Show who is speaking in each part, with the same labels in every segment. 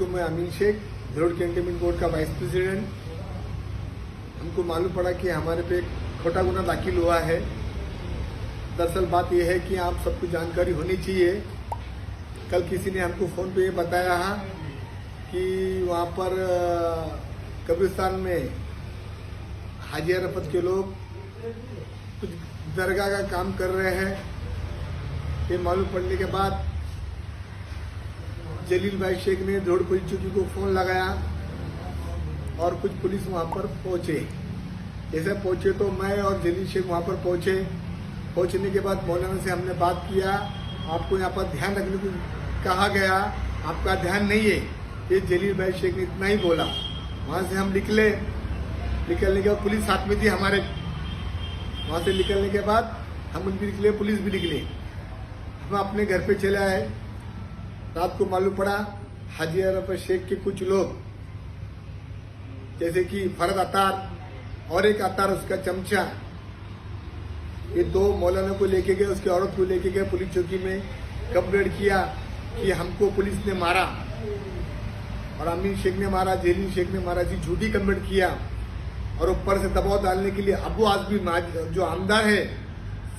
Speaker 1: मैं अमीन Sheikh, धरोड़ cantonment board का vice president. हमको मालूम पड़ा कि हमारे पे एक खोटा गुना दाखिल हुआ है। दरअसल बात यह है कि आप सबको जानकारी होनी चाहिए। कल किसी ने हमको फ़ोन पे ये बताया कि वहाँ पर कब्रिस्तान में हाजी अरफत के लोग कुछ दरगाह का काम कर रहे हैं। ये मालूम पड़ने के बाद जलील भाई शेख ने धरोड़ पुलिस चौकी को फ़ोन लगाया और कुछ पुलिस वहाँ पर पहुँचे। जैसे पहुँचे तो मैं और जलील शेख वहाँ पर पहुँचे। पहुँचने के बाद मौलाना से हमने बात किया, आपको यहाँ पर ध्यान रखने को कहा गया, आपका ध्यान नहीं है, ये जलील भाई शेख ने इतना ही बोला। वहाँ से हम निकले। निकलने के बाद पुलिस साथ में थी हमारे। वहाँ से निकलने के बाद हम भी निकले, पुलिस भी निकले। हम अपने घर पे चले आए। रात को मालूम पड़ा हाजी अरफत शेख के कुछ लोग, जैसे कि फरद अतार और एक अतार उसका चमचा, ये दो मौलाना को लेके गए, उसकी औरत को लेके गए पुलिस चौकी में। कंप्लेंट किया कि हमको पुलिस ने मारा और अमीन शेख ने मारा, जलील शेख ने मारा जी, झूठी कंप्लेंट किया। और ऊपर से दबाव डालने के लिए अबू आजमी जो आमदार है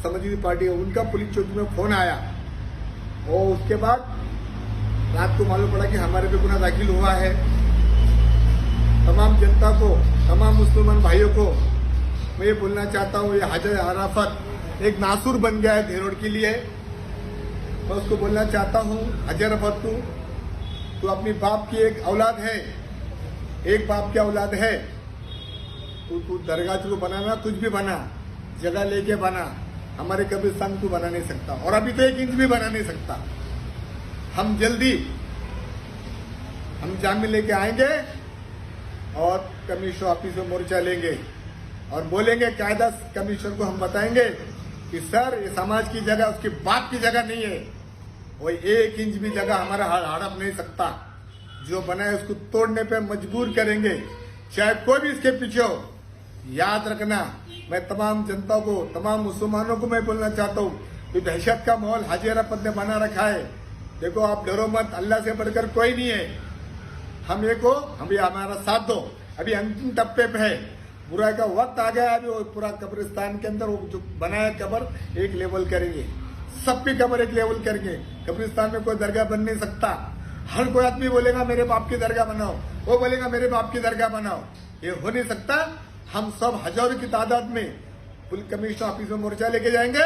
Speaker 1: समाजवादी पार्टी है, उनका पुलिस चौकी में फोन आया। और उसके बाद रात को मालूम पड़ा कि हमारे पे गुनाह दाखिल हुआ है। तमाम जनता को, तमाम मुसलमान भाइयों को मैं ये बोलना चाहता हूँ, ये हाजी अरफत एक नासूर बन गया है धरोड़ के लिए। मैं उसको बोलना चाहता हूँ, हाजी अरफत तू अपनी बाप की एक औलाद है, एक बाप की औलाद है। तू दरगाह को बनाना, कुछ भी बना, जगह लेके बना, हमारे कब्रिस्तान को बना नहीं सकता और अभी तो 1 इंच भी बना नहीं सकता। हम जल्दी जामिन लेके आएंगे और कमिश्नर ऑफिस में मोर्चा लेंगे और बोलेंगे, कायदा कमिश्नर को हम बताएंगे कि सर ये समाज की जगह, उसके बाप की जगह नहीं है, वो 1 इंच भी जगह हमारा हड़प नहीं सकता। जो बनाए उसको तोड़ने पे मजबूर करेंगे, चाहे कोई भी इसके पीछे हो। याद रखना, मैं तमाम जनता को, तमाम मुसलमानों को मैं बोलना चाहता हूँ कि दहशत का माहौल हाजी अरफत ने बना रखा है। देखो आप डरो मत, अल्लाह से बढ़कर कोई नहीं है। हम एक हो, हम हमारा साथ दो। अभी अंतिम टप्पे पे है, बुराई का वक्त आ गया। अभी वो पूरा कब्रिस्तान के अंदर वो जो बनाया कब्र एक लेवल करेंगे, सबकी कब्र एक लेवल करेंगे। कब्रिस्तान में कोई दरगाह बन नहीं सकता। हर कोई आदमी बोलेगा मेरे बाप की दरगाह बनाओ, वो बोलेगा मेरे बाप की दरगाह बनाओ, ये हो नहीं सकता। हम सब हजारों की तादाद में पुलिस कमिश्नर ऑफिस में मोर्चा लेके जाएंगे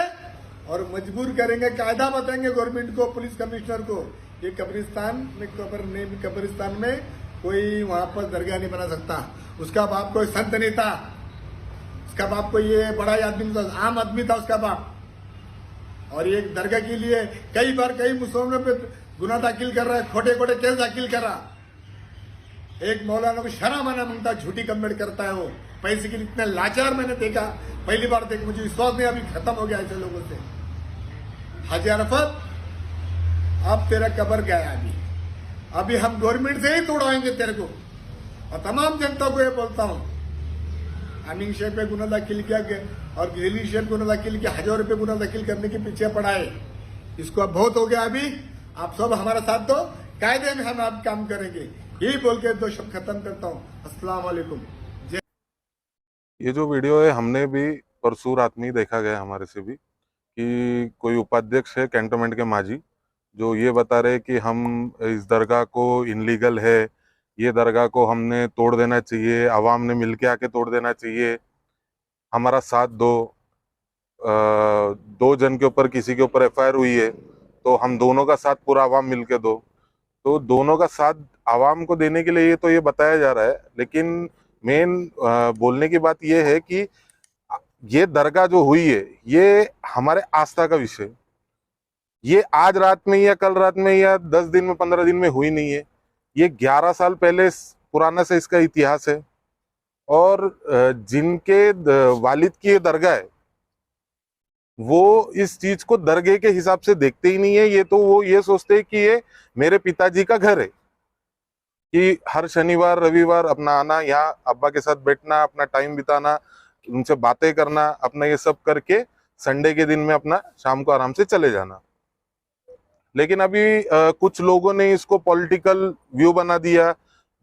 Speaker 1: और मजबूर करेंगे, कायदा बताएंगे गवर्नमेंट को, पुलिस कमिश्नर को, ये कब्रिस्तान में कोई वहां पर दरगाह नहीं बना सकता। उसका बाप कोई संत नहीं था, उसका बाप कोई ये बड़ा आदमी था, आम आदमी था उसका बाप। और ये दरगाह के लिए कई बार कई मुसलमानों पे गुनाह दाखिल कर रहा है, खोटे खोटे केस दाखिल कर रहा। एक मौलाना को शर्म आना मांगता, झूठी कंप्लेंट करता है वो, पैसे के लिए इतना लाचार मैंने देखा, पहली बार देख, मुझे विश्वास नहीं, अभी खत्म हो गया ऐसे लोगों से। हाजी अरफत अब तेरा कब्र गया, अभी हम गवर्नमेंट से ही तोड़वाएंगे तेरे को। और तमाम जनता को ये बोलता हूँ, अमीन शेख पे गुनाह दाखिल किया और जलील शेख गुनाह दाखिल किया, हजारों रुपये गुनाह दाखिल करने के पीछे पड़ा है। इसको अब बहुत हो गया। अभी आप सब हमारा साथ दो, कायदे में हम आप काम करेंगे। यही बोल के 2 शब्द खत्म करता हूँ। अस्सलाम वालेकुम।
Speaker 2: ये जो वीडियो है, हमने भी परसों रात में ही देखा गया हमारे से भी, कि कोई उपाध्यक्ष है कैंटोनमेंट के माजी, जो ये बता रहे कि हम इस दरगाह को इनलीगल है, ये दरगाह को हमने तोड़ देना चाहिए, आवाम ने मिलके आके तोड़ देना चाहिए, हमारा साथ दो। 2 जन के ऊपर, किसी के ऊपर FIR हुई है, तो हम दोनों का साथ पूरा आवाम मिलके दो। तो दोनों का साथ आवाम को देने के लिए ये तो ये बताया जा रहा है, लेकिन मेन बोलने की बात ये है कि ये दरगाह जो हुई है, ये हमारे आस्था का विषय, ये आज रात में या कल रात में या 10 दिन में 15 दिन में हुई नहीं है। ये 11 साल पहले पुराना से इसका इतिहास है। और जिनके वालिद की ये दरगाह है, वो इस चीज को दरगाह के हिसाब से देखते ही नहीं है। ये तो वो ये सोचते हैं कि ये मेरे पिताजी का घर है, कि हर शनिवार रविवार अपना आना, यहाँ अब्बा के साथ बैठना, अपना टाइम बिताना, उनसे बातें करना, अपना ये सब करके संडे के दिन में अपना शाम को आराम से चले जाना। लेकिन अभी कुछ लोगों ने इसको पॉलिटिकल व्यू बना दिया।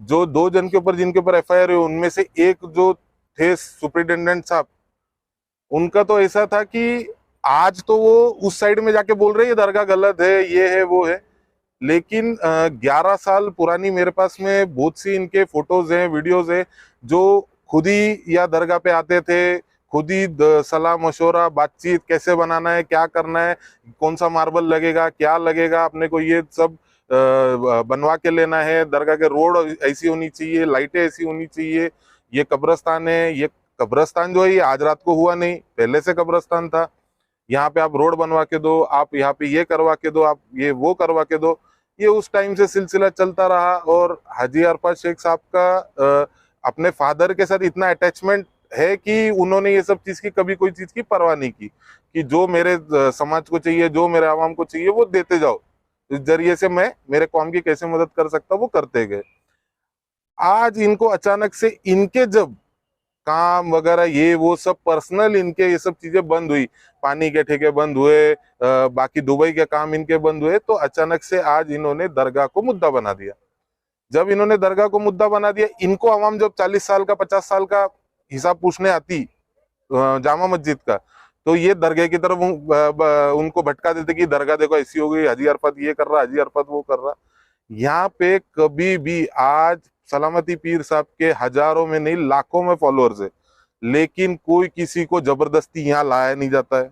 Speaker 2: जो 2 जन के ऊपर जिनके ऊपर एफआईआर हुई उनमें से एक जो थे सुपरिटेंडेंट साहब, उनका तो ऐसा था कि आज तो वो उस साइड में जाके बोल रहे हैं ये दरगाह गलत है, ये है वो है, लेकिन 11 साल पुरानी मेरे पास में बहुत सी इनके फोटोज हैं, वीडियोज हैं, जो खुद ही या दरगाह पे आते थे, खुद ही सलाह मशवरा बातचीत कैसे बनाना है, क्या करना है, कौन सा मार्बल लगेगा, क्या लगेगा, अपने को ये सब बनवा के लेना है, दरगाह के रोड ऐसी होनी चाहिए, लाइटें ऐसी होनी चाहिए, ये कब्रस्तान है, ये कब्रस्तान जो है ये आज रात को हुआ नहीं, पहले से कब्रस्तान था, यहाँ पे आप रोड बनवा के दो, आप यहाँ पे ये करवा के दो, आप ये वो करवा के दो। ये उस टाइम से सिलसिला चलता रहा और हाजी अरफात शेख साहब का अपने फादर के साथ इतना अटैचमेंट है कि उन्होंने ये सब चीज की कभी कोई चीज की परवाह नहीं की, कि जो मेरे समाज को चाहिए, जो मेरे आवाम को चाहिए वो देते जाओ, इस जरिए से मैं मेरे कौम की कैसे मदद कर सकता वो करते गए। आज इनको अचानक से इनके जब काम वगैरह ये वो सब पर्सनल इनके ये सब चीजें बंद हुई, पानी के ठेके बंद हुए, बाकी दुबई के काम इनके बंद हुए, तो अचानक से आज इन्होंने दरगाह को मुद्दा बना दिया। जब इन्होंने दरगाह को मुद्दा बना दिया, इनको आवाम जब 40 साल का 50 साल का हिसाब पूछने आती जामा मस्जिद का, तो ये दरगाह की तरफ उनको भटका देते कि दरगाह देखो ऐसी हो गई, हाजी अरफात ये कर रहा, हाजी अरफात वो कर रहा। यहाँ पे कभी भी आज सलामती पीर साहब के हजारों में नहीं लाखों में फॉलोअर्स है, लेकिन कोई किसी को जबरदस्ती यहाँ लाया नहीं जाता है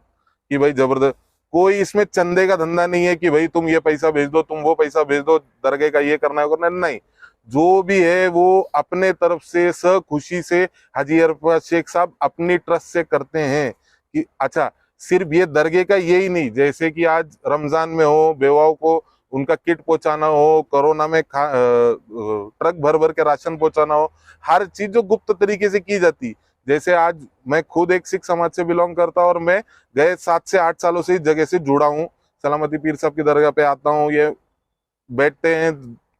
Speaker 2: कि भाई जबरदस्त, कोई इसमें चंदे का धंधा नहीं है कि भाई तुम ये पैसा भेज दो, तुम वो पैसा भेज दो, दरगाह का ये करना है करना नहीं। जो भी है वो अपने तरफ से खुशी से हाजी अरफात शेख साहब अपनी ट्रस्ट से करते हैं कि अच्छा सिर्फ ये दरगाह का यही नहीं, जैसे कि आज रमजान में हो बेवाओं को उनका किट पहुंचाना हो, कोरोना में ट्रक भर भर के राशन पहुंचाना हो, हर चीज जो गुप्त तरीके से की जाती। जैसे आज मैं खुद एक सिख समाज से बिलोंग करता हूं और मैं गए 7 से 8 सालों से इस जगह से जुड़ा हूं, सलामती पीर साहब की दरगाह पे आता हूं, ये बैठते हैं,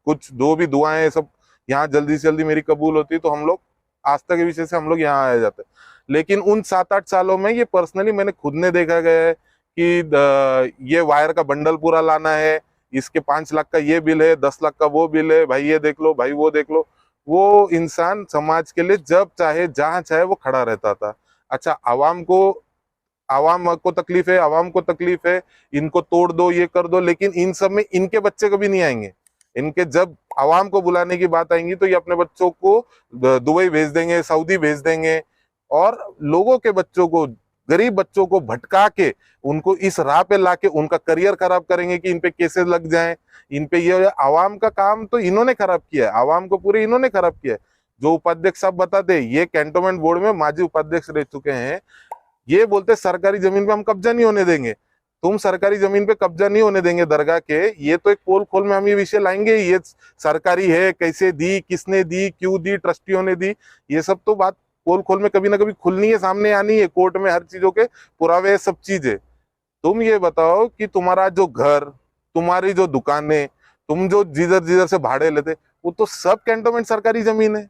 Speaker 2: कुछ दो भी दुआएं सब यहाँ जल्दी से जल्दी मेरी कबूल होती, तो हम लोग आस्था के विषय से हम लोग यहाँ आए जाते। लेकिन उन 7-8 सालों में ये पर्सनली मैंने खुद ने देखा गया है कि ये वायर का बंडल पूरा लाना है, इसके 5 लाख का ये बिल है, 10 लाख का वो बिल है, भाई ये देख लो, भाई वो देख लो। वो इंसान समाज के लिए जब चाहे जहां चाहे वो खड़ा रहता था। अच्छा आवाम को तकलीफ है, आवाम को तकलीफ है, इनको तोड़ दो, ये कर दो, लेकिन इन सब में इनके बच्चे कभी नहीं आएंगे। इनके जब आवाम को बुलाने की बात आएंगी तो ये अपने बच्चों को दुबई भेज देंगे, सऊदी भेज देंगे, और लोगों के बच्चों को, गरीब बच्चों को भटका के उनको इस राह पे लाके उनका करियर खराब करेंगे कि इन पे केसेस लग जाएं, इन पे ये। आवाम का काम तो इन्होंने खराब किया है, आवाम को पूरे इन्होंने खराब किया है। जो उपाध्यक्ष साहब बताते, ये कैंटोनमेंट बोर्ड में माजी उपाध्यक्ष रह चुके हैं, ये बोलते सरकारी जमीन पे हम कब्जा नहीं होने देंगे। तुम सरकारी जमीन पे कब्जा नहीं होने देंगे दरगाह के, ये तो एक पोल खोल में हम ये विषय लाएंगे, ये सरकारी है, कैसे दी, किसने दी, क्यों दी, ट्रस्टियों ने दी, ये सब तो बात पोल खोल में कभी ना कभी खुलनी है, सामने आनी है, कोर्ट में हर चीजों के पुरावे सब चीजें। तुम ये बताओ कि तुम्हारा जो घर, तुम्हारी जो दुकानें, तुम जो जिधर से भाड़े लेते, वो तो सब कैंटोनमेंट सरकारी जमीन है।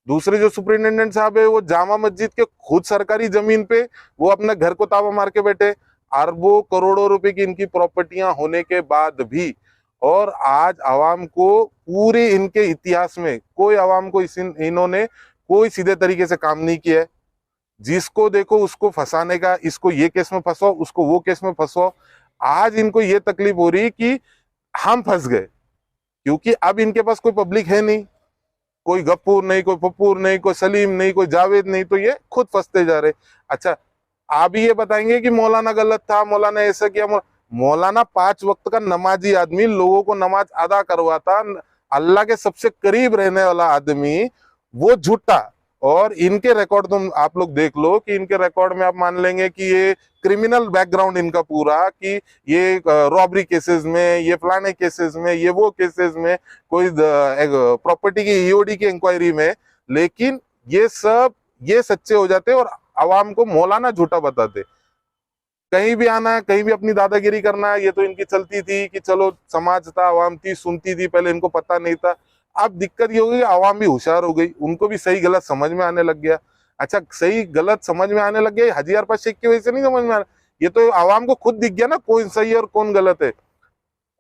Speaker 2: दूसरे जो सुपरिटेंडेंट साहब है वो जामा मस्जिद के खुद सरकारी जमीन पे वो अपने घर को तावा मार के बैठे, अरबों करोड़ों रुपए की इनकी प्रॉपर्टियां होने के बाद भी। और आज आवाम को पूरे इनके इतिहास में कोई आवाम को इन्होंने कोई सीधे तरीके से काम नहीं किया है। जिसको देखो उसको फंसाने का, इसको ये केस में फंसो, उसको वो केस में फंसो। आज इनको ये तकलीफ हो रही कि हम फंस गए, क्योंकि अब इनके पास कोई पब्लिक है नहीं, कोई गफ्फूर नहीं, कोई पप्पूर नहीं, कोई सलीम नहीं, कोई जावेद नहीं, तो ये खुद फंसते जा रहे। अच्छा आप ये बताएंगे कि मौलाना गलत था, मौलाना ऐसा किया। मौलाना 5 वक्त का नमाजी आदमी, लोगों को नमाज अदा करवाता, अल्लाह के सबसे करीब रहने वाला आदमी, वो झूठा। और इनके रिकॉर्ड तुम आप लोग देख लो कि इनके रिकॉर्ड में आप मान लेंगे कि ये क्रिमिनल बैकग्राउंड इनका पूरा, कि ये रॉबरी केसेस में, ये फलाने केसेस में, ये वो केसेस में, कोई प्रॉपर्टी की ईओडी की इंक्वायरी में, लेकिन ये सब ये सच्चे हो जाते और आवाम को मौलाना झूठा बताते। कहीं भी आना है, कहीं भी अपनी दादागिरी करना है, ये तो इनकी चलती थी कि चलो समाज था, आवाम थी, सुनती थी, पहले इनको पता नहीं था। अब दिक्कत ये हो गई, आवाम भी होशियार हो गई, उनको भी सही गलत समझ में आने लग गया। अच्छा सही गलत समझ में आने लग गया, हाजी अरफात शेख की वजह से नहीं समझ में आ रहा, ये तो आवाम को खुद दिख गया ना कौन सही है और कौन गलत है।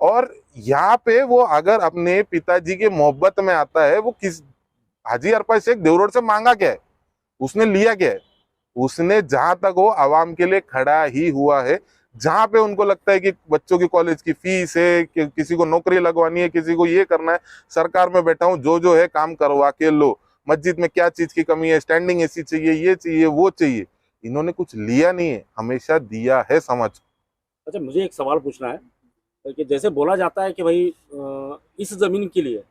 Speaker 2: और यहाँ पे वो अगर अपने पिताजी के मोहब्बत में आता है, वो किस हाजी अरफात शेख देवरोड से मांगा क्या है, उसने लिया क्या है? उसने जहां तक वो आवाम के लिए खड़ा ही हुआ है, जहां पे उनको लगता है कि बच्चों की कॉलेज की फीस है, कि किसी को नौकरी लगवानी है, किसी को ये करना है, सरकार में बैठा हूं, जो है काम करवा के लो। मस्जिद में क्या चीज की कमी है, स्टैंडिंग एसी चाहिए, ये चाहिए, वो चाहिए। इन्होंने कुछ लिया नहीं है, हमेशा दिया है समाज को।
Speaker 3: अच्छा, मुझे एक सवाल पूछना है कि जैसे बोला जाता है कि भाई इस जमीन के लिए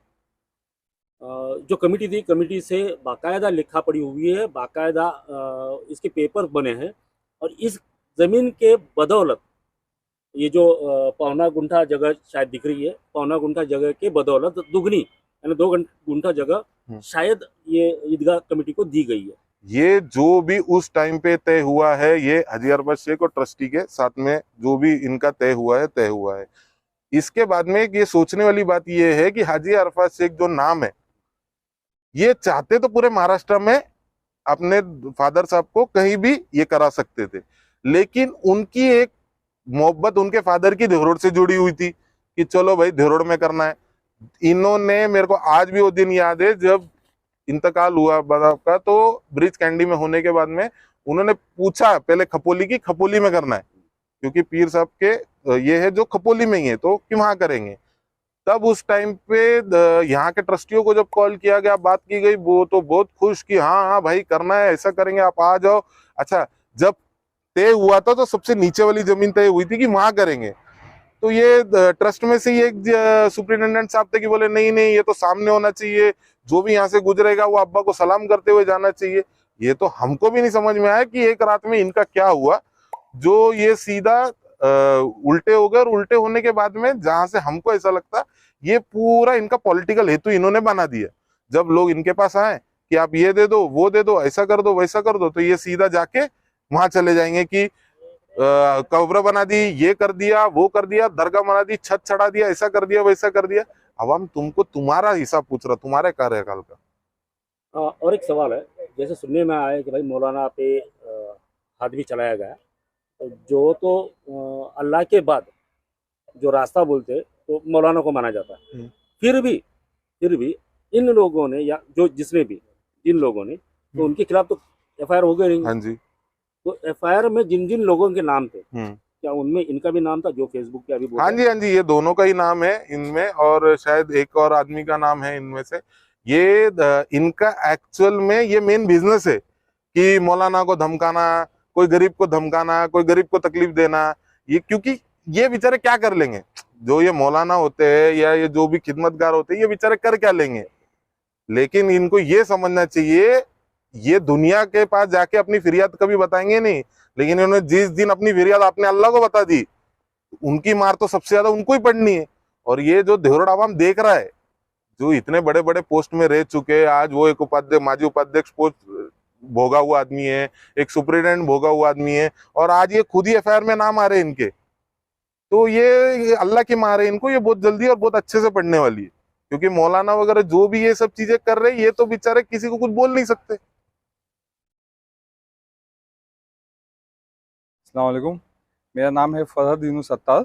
Speaker 3: जो कमेटी थी, कमेटी से बाकायदा लिखा पड़ी हुई है, बाकायदा इसके पेपर बने हैं, और इस जमीन के बदौलत ये जो पौना गुंठा जगह शायद दिख रही है, पौना गुंठा जगह के बदौलत दुगनी यानी 2 गुंठा जगह शायद ये ईदगाह कमेटी को दी गई है।
Speaker 2: ये जो भी उस टाइम पे तय हुआ है, ये हाजी अरफात शेख और ट्रस्टी के साथ में जो भी इनका तय हुआ है। इसके बाद में ये सोचने वाली बात ये है कि हाजी अरफात शेख जो नाम है, ये चाहते तो पूरे महाराष्ट्र में अपने फादर साहब को कहीं भी ये करा सकते थे, लेकिन उनकी एक मोहब्बत उनके फादर की देवरोड से जुड़ी हुई थी कि चलो भाई देवरोड में करना है। इन्होंने, मेरे को आज भी वो दिन याद है जब इंतकाल हुआ बाप का, तो ब्रिज कैंडी में होने के बाद में उन्होंने पूछा पहले खपोली की, खपोली में करना है क्योंकि पीर साहब के ये है जो खपोली में ही है, तो कि वहां करेंगे। तब उस टाइम पे यहाँ के ट्रस्टियों को जब कॉल किया गया, बात की गई, वो तो बहुत खुश कि हाँ हाँ भाई करना है, ऐसा करेंगे, आप आ जाओ। अच्छा, जब तय हुआ था तो सबसे नीचे वाली जमीन तय हुई थी कि वहां करेंगे, तो ये ट्रस्ट में से एक सुपरिटेंडेंट साहब थे कि बोले नहीं नहीं, ये तो सामने होना चाहिए, जो भी यहाँ से गुजरेगा वो अब्बा को सलाम करते हुए जाना चाहिए। ये तो हमको भी नहीं समझ में आया कि एक रात में इनका क्या हुआ जो ये सीधा उल्टे हो गए, और उल्टे होने के बाद में जहां से हमको ऐसा लगता ये पूरा इनका पॉलिटिकल हेतु इन्होंने बना दिया। जब लोग इनके पास आए कि आप ये दे दो, वो दे दो, ऐसा कर दो, वैसा कर दो, तो ये सीधा जाके वहां चले जाएंगे कि कब्र बना दी, ये कर दिया, वो कर दिया, दरगाह बना दी, छत चढ़ा दिया, ऐसा कर दिया, वैसा कर दिया। अवाम तुमको तुम्हारा हिसाब पूछ रहा, तुम्हारे कार्यकाल का।
Speaker 3: और एक सवाल है, जैसे सुनने में आया कि भाई मौलाना पे हाथ भी चलाया गया, जो तो अल्लाह के बाद जो रास्ता बोलते तो मौलाना को माना जाता है। फिर भी इन लोगों ने, या जो जिसने भी जिन लोगों ने, तो उनके खिलाफ तो एफआईआर हो गई नहीं।
Speaker 2: हाँ जी।
Speaker 3: तो एफआईआर में जिन जिन लोगों के नाम थे, क्या उनमें इनका भी नाम था जो फेसबुक पे अभी बोल
Speaker 2: हाँ जी, हाँ जी, ये दोनों का ही नाम है इनमें, और शायद एक और आदमी का नाम है इनमें से। ये इनका एक्चुअल में ये मेन बिजनेस है कि मौलाना को धमकाना, कोई गरीब को धमकाना, कोई गरीब को तकलीफ देना। ये क्योंकि ये बेचारे क्या कर लेंगे, जो ये मौलाना होते हैं या ये जो भी खिदमतगार होते हैं, ये बेचारे कर क्या लेंगे। लेकिन इनको ये समझना चाहिए, ये दुनिया के पास जाके अपनी फरियाद कभी बताएंगे नहीं, लेकिन इन्होंने जिस दिन अपनी फरियाद अपने अल्लाह को बता दी, उनकी मार तो सबसे ज्यादा उनको ही पड़नी है। और ये जो देवरोड आवाम देख रहा है, जो इतने बड़े बड़े पोस्ट में रह चुके हैं, आज वो एक उपाध्यक्ष, माजी उपाध्यक्ष पोस्ट भोगा हुआ आदमी है, एक सुपरिटेंडेंट भोगा हुआ आदमी है, और आज ये खुद ही एफआईआर में नाम आ रहे हैं इनके। तो ये अल्लाह की मार है, इनको ये बहुत जल्दी और बहुत अच्छे से पढ़ने वाली है, क्योंकि मौलाना वगैरह जो भी ये सब चीजें कर रहे हैं, ये तो बेचारे किसी को कुछ बोल नहीं सकते।
Speaker 4: अस्सलाम वालेकुम, मेरा नाम है फरहद यूनुस सत्तार।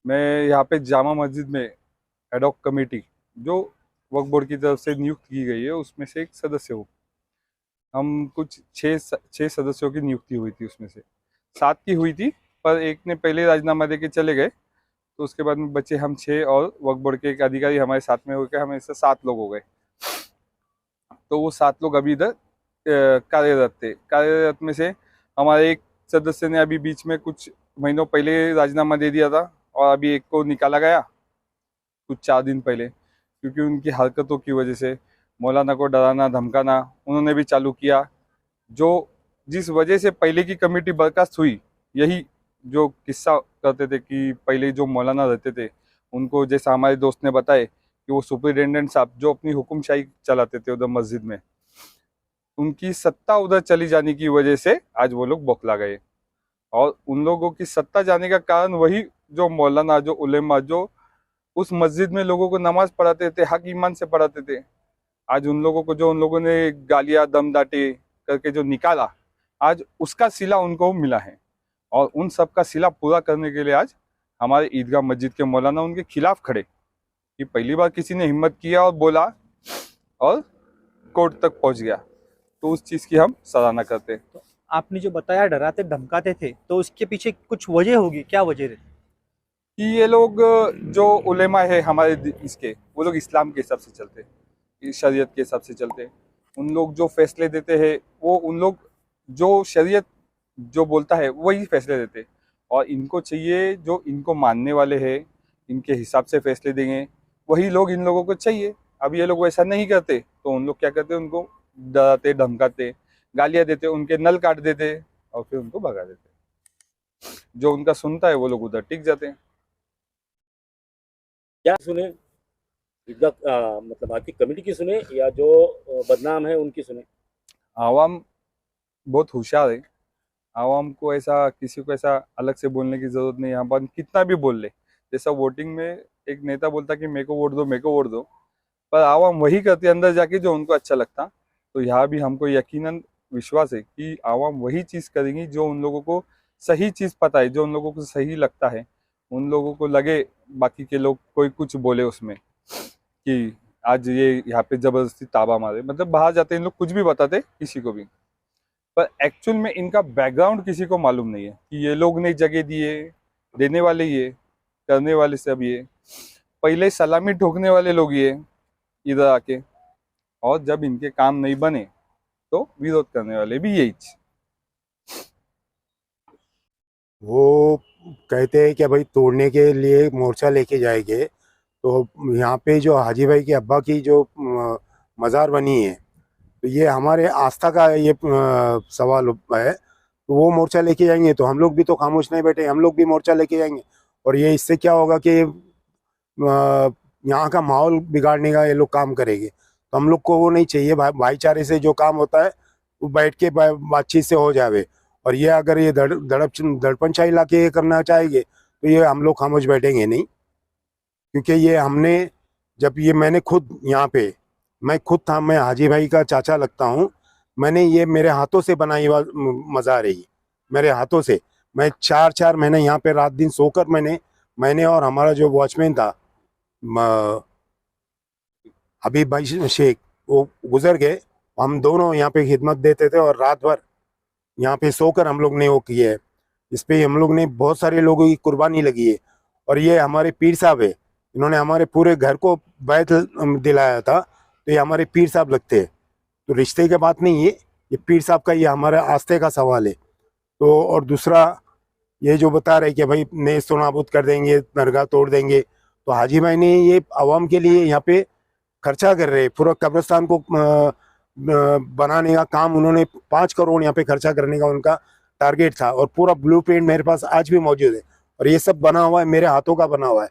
Speaker 4: मैं यहाँ पे जामा मस्जिद में एडॉक कमेटी जो वक्फ बोर्ड की तरफ से नियुक्त की गई है उसमें से एक सदस्य हूँ। हम कुछ छः सदस्यों की नियुक्ति हुई थी, उसमें से 7 की हुई थी, पर एक ने पहले राजीनामा दे के चले गए, तो उसके बाद में बचे हम 6 और वक्फ बोर्ड के एक अधिकारी हमारे साथ में होकर हमें इससे 7 लोग हो गए। तो वो 7 लोग अभी इधर कार्यरत थे। कार्यरत में से हमारे एक सदस्य ने अभी बीच में कुछ महीनों पहले राजीनामा दे दिया था, और अभी एक को निकाला गया कुछ 4 दिन पहले, क्योंकि उनकी हरकतों की वजह से मौलाना को डराना धमकाना उन्होंने भी चालू किया। जो जिस वजह से पहले की कमेटी बर्खास्त हुई, यही जो किस्सा करते थे कि पहले जो मौलाना रहते थे उनको, जैसा हमारे दोस्त ने बताए कि वो सुपरिटेंडेंट साहब जो अपनी हुक्मशाही चलाते थे उधर मस्जिद में, उनकी सत्ता उधर चली जाने की वजह से आज वो लोग बौखला गए। और उन लोगों की सत्ता जाने का कारण वही जो मौलाना, जो उलेमा, जो उस मस्जिद में लोगों को नमाज पढ़ाते थे, हक ईमान से पढ़ाते थे, आज उन लोगों को जो उन लोगों ने गालियाँ दमदाटे करके जो निकाला, आज उसका सिला उनको मिला है। और उन सब का सिला पूरा करने के लिए आज हमारे ईदगाह मस्जिद के मौलाना उनके खिलाफ खड़े। कि पहली बार किसी ने हिम्मत किया और बोला और कोर्ट तक पहुंच गया, तो उस चीज़ की हम सराहना करते हैं।
Speaker 5: आपने जो बताया डराते धमकाते थे, तो उसके पीछे कुछ वजह होगी, क्या वजह रहती?
Speaker 4: कि ये लोग जो उलेमा है हमारे इसके, वो लोग इस्लाम के हिसाब से चलते हैं, शरीयत के हिसाब से चलते हैं। उन लोग जो फैसले देते हैं वो उन लोग जो शरीयत जो बोलता है वही फैसले देते हैं, और इनको चाहिए जो इनको मानने वाले हैं इनके हिसाब से फैसले देंगे, वही लोग इन लोगों को चाहिए। अब ये लोग वैसा नहीं करते तो उन लोग क्या करते, उनको डराते धमकाते, गालियाँ देते, उनके नल काट देते और फिर उनको भगा देते। जो उनका सुनता है वो लोग उधर टिक जाते हैं।
Speaker 3: क्या सुने, ईदगाह मतलब आपकी कमेटी की सुने या जो बदनाम है उनकी सुने?
Speaker 4: आवाम बहुत होशियार है। आवाम को ऐसा किसी को ऐसा अलग से बोलने की जरूरत नहीं है। यहाँ पर कितना भी बोल ले, जैसा वोटिंग में एक नेता बोलता कि मेरे को वोट दो, मेरे को वोट दो, पर आवाम वही करती है अंदर जाके जो उनको अच्छा लगता। तो यहाँ भी हमको यकीनन विश्वास है कि आवाम वही चीज़ करेंगी जो उन लोगों को सही चीज़ पता है, जो उन लोगों को सही लगता है। उन लोगों को लगे बाकी के लोग कोई कुछ बोले उसमें कि आज ये यहाँ पे ज़बरदस्ती ताबा मारे, मतलब बाहर जाते इन लोग कुछ भी बताते किसी को भी, पर एक्चुअल में इनका बैकग्राउंड किसी को मालूम नहीं है कि ये लोग ने जगह दिए, देने वाले ये, करने वाले सब ये, पहले सलामी ठोकने वाले लोग ये इधर आके, और जब इनके काम नहीं बने तो विरोध करने वाले भी यही।
Speaker 6: वो कहते हैं कि भाई तोड़ने के लिए मोर्चा लेके जाएंगे, तो यहाँ पे जो हाजी भाई के अब्बा की जो मज़ार बनी है, तो ये हमारे आस्था का ये सवाल है। तो वो मोर्चा लेके जाएंगे तो हम लोग भी तो खामोश नहीं बैठे, हम लोग भी मोर्चा लेके जाएंगे। और ये इससे क्या होगा कि यहाँ का माहौल बिगाड़ने का ये लोग काम करेंगे। तो हम लोग को वो नहीं चाहिए। भाईचारे से जो काम होता है वो बैठ के बातचीत से हो जावे। और ये अगर ये दड़पनशाही ला के करना चाहेंगे तो ये हम लोग खामोश बैठेंगे नहीं। क्योंकि ये हमने जब ये मैंने खुद यहाँ पे मैं खुद था, मैं हाजी भाई का चाचा लगता हूँ। मैंने ये मेरे हाथों से बनाई मज़ार है, मेरे हाथों से। मैं 4 महीने यहाँ पे रात दिन सोकर मैंने और हमारा जो वॉचमैन था हबीब भाई शेख, वो गुजर गए। हम दोनों यहाँ पे खिदमत देते थे और रात भर यहाँ पे सोकर हम लोग ने वो किया है। इस पे हम लोग ने बहुत सारे लोगों की कुर्बानी लगी है। और ये हमारे पीर साहब है, इन्होंने हमारे पूरे घर को बैत दिलाया था, तो ये हमारे पीर साहब लगते हैं। तो रिश्ते की बात नहीं है, ये पीर साहब का, ये हमारे आस्थे का सवाल है। तो और दूसरा ये जो बता रहे कि भाई नेस्त नाबूद कर देंगे, दरगाह तोड़ देंगे, तो हाजी भाई ने ये आवाम के लिए यहाँ पे खर्चा कर रहे, पूरा कब्रिस्तान को बनाने का काम उन्होंने 5 करोड़ यहाँ पे खर्चा करने का उनका टारगेट था। और पूरा ब्लूप्रिंट मेरे पास आज भी मौजूद है, और ये सब बना हुआ है, मेरे हाथों का बना हुआ है।